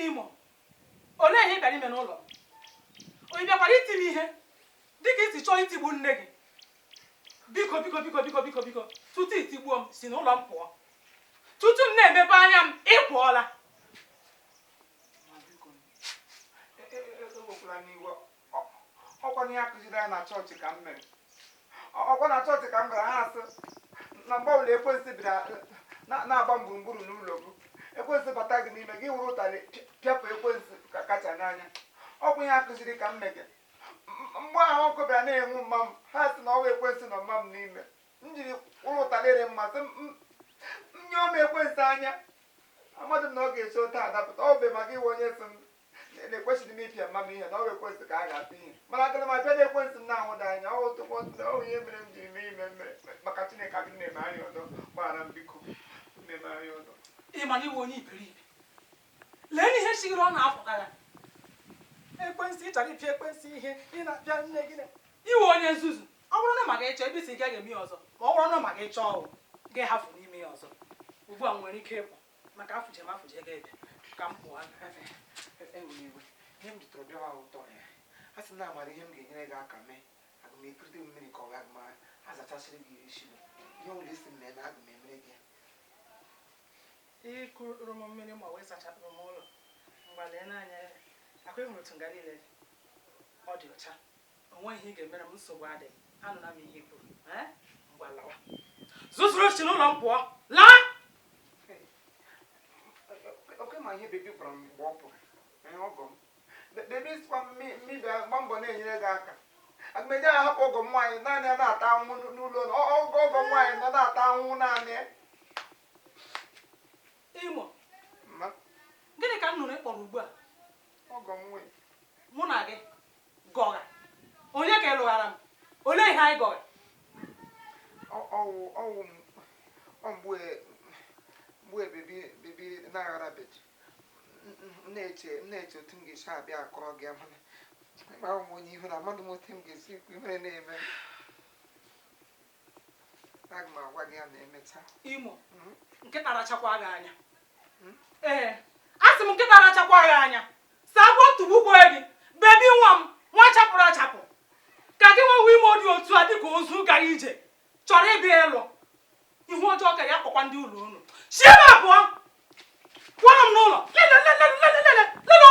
Imo ole ihe bịara ime n'ụlọ onye bịakwara iti m ihe dịka isi chọọ itigbu nne gị biko tutu itigbuo m si n'ụlọ m pụọ tutu m na-emepe anya m ị pụọla ọkwa n'ihe akụziri anyị na chọọchị ka m mere ọkwa na chọọchị ka m gara ha asị na mgbe ọbụla ekwensị bịara na-agba m gburugburu n'ụlọ gị ekwensị bata gị n'ime gị wụrụ ụtarị pịapụ ekwensị ka kacha n'anya ọkwa ihe akụziri ka m mege mgbe ahụ ọkụ bịara na-enwu mma m ha sị na ọwa ekwensị nọ mma m n'ime m jiri wụrụ ụtarị ere mmasị nye ọma ekwensị anya amadụ m na ọ ga-eche ote adapụta ọ bụ maka iwe onye sị m na-ekwesịrị m ịpịa mma m ihe na ọ bụ ekwensị ka a ga-apịa ihe mana agara m apịa na ekwensị m na-ahụda anya ọ ihe mere m jiri mee ime mere maka Chineke adị na-eme anya ọdọ gbaghara m biko na-eme anya ọdọ ịma na iwe onye iberibe lee n'ihe chigiri ọ na-apụta ya ekwensị ịchara ịpịa ekwensị ihe ị na-apịa nne gị iwe onye nzuzu ọ bụrụ na maka ịchọ ebe isi ị gaghị eme ya ọzọ ma ọ bụrụ na maka ịchọ ọgwụ gị hafụ n'ime ya ọzọ ugbu a nwere ike ịpụ maka afụje m afụje ga-ebe ka m pụọ ihe m jitọrọ bịawa ụtọ ya a sị na amara ihe m ga-enyere gị aka mee aga m ekirite mmiri ka ọ ga ma a zachasịrị gị isi ihe ọbụla isi m mee na aga m emere gị ịkụrụ m mmiri ma wee sachapụrụ m ụlọ mgbalee n'anya akwa ịhụrụ otu nga niile ọ dị ọcha onweghị ihe ị ga-emere m nsogbu adịghị anụla m ihe kwuru mgbalawa zụzụrụ si n'ụlọ m pụọ laa oke ma ihe bebi gwara m mgbe ọ pụrụ ọgọ m bebi sikwa mmiri gba mbọ na-enyere gị aka aga m eji ahapụ ọgọ m nwaanyị naanị ya na-ata ahụhụ n'ụlọ ọgọ m nwaanyị nọ na-ata ahụhụ naanị ya Imo gịnị ka m nụrụ ịkpọrọ ugbu a ọgọ m nwee mụ na gị gọga onye ka ị lụghara m olee ihe anyị gọga mgbe bebi na-agharabeghị m na-eche otu m ga-esi abịa akọrọ gị mana ịgba m onye ihu na mmadụ m otu m ga-esi ikwu ihere na-eme aga m agwa gị ya na emecha Imo nkịta rachakwa gị anya ee asị m nkịta rachakwa gị anya sagwa tụgbukwe gị bebi nwa m nwa chapụrụ achapụ ka gị nwewe ime dị otu a dịka ozu gara ije chọrọ ịbịa ịlụ ihu ọjọọ ka ya kpọkwa ndị ụlọ unu chiebe abụọ kwara m n'ụlọ lele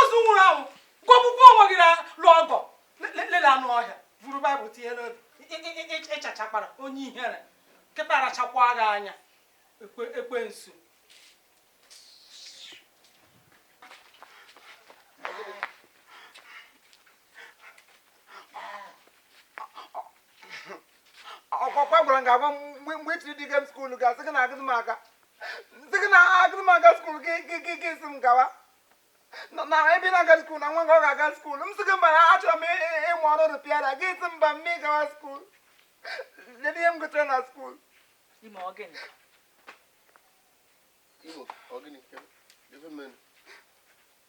ozu nwụrụ anwụ gwọgbugbu onwe gị lụọ ọgọ lele anụ ọhịa buru baịbụl tinye n'obi ịchachakpara onye ihere nkịta rachakwa gị anya ekwensu ọkwa gwara nga agwa mgbe etiri dị gem skuulu ga sị gị na agụdị m aga skuulu gị isi m gawa na ebe na-aga skuulu na nwa nga ọ ga-aga skuulu m sị gị mba na achọrọ m ịmụ ọrụ rụpịara gị isi mba mme gawa skuulu ledị ihe m gotere na skuulu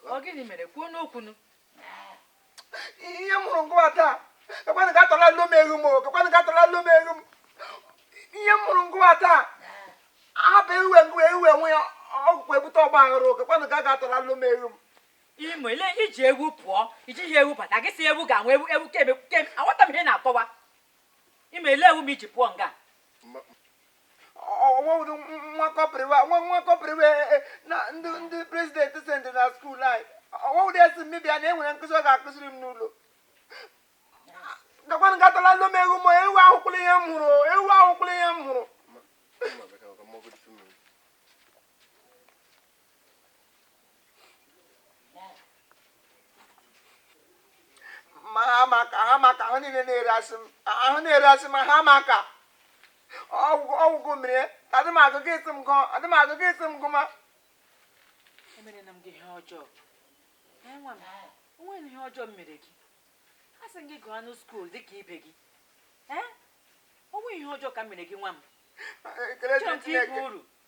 Ogini mere kwuo n'okwunu ihe m hụrụ ngwa taa kakwanụ ka atọla lom ego m kakwanụ ka atọla lom ego m ihe m hụrụ ngwa taa ahapụ ewe nwe ya ọgwụkwa ebute ọgba aghara kakwanụ ka a ga-atọla lom ego m Imo ile iji egwu pụọ ijighị egwu bata gị si egwu ga-anwe egwu keme aghọta m ihe na-akọwa Imo ile ewu m iji pụọ nga ọwụdụ nwa kọpịrịwe na ndị prezidenti sendị na skuulu anyị ọwụdụ esi mmebi ya na enwere nkụzi ọ ga-akụziri m n'ụlọ gakwanụ gatala lom ego m ewu ahụkwụla ihe m hụrụ ma ha maka ahụ niile na-eri asị m ha maka ọgwụgwụ mere adị m agụgụ isi m gụma emerela m gị ihe ọjọọ nwa m onweghị ihe ọjọọ m mere gị a sị gị gụọ anụ skuulu dịka ibe gị onwe ihe ọjọọ ka m mere gị nwa m ekele Chineke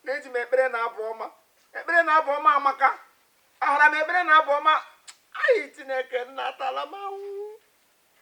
na-eji m ekpere na-abụ ọma amaka ahara m ekpere na-abụ ọma anyị Chineke nna atala m ahụ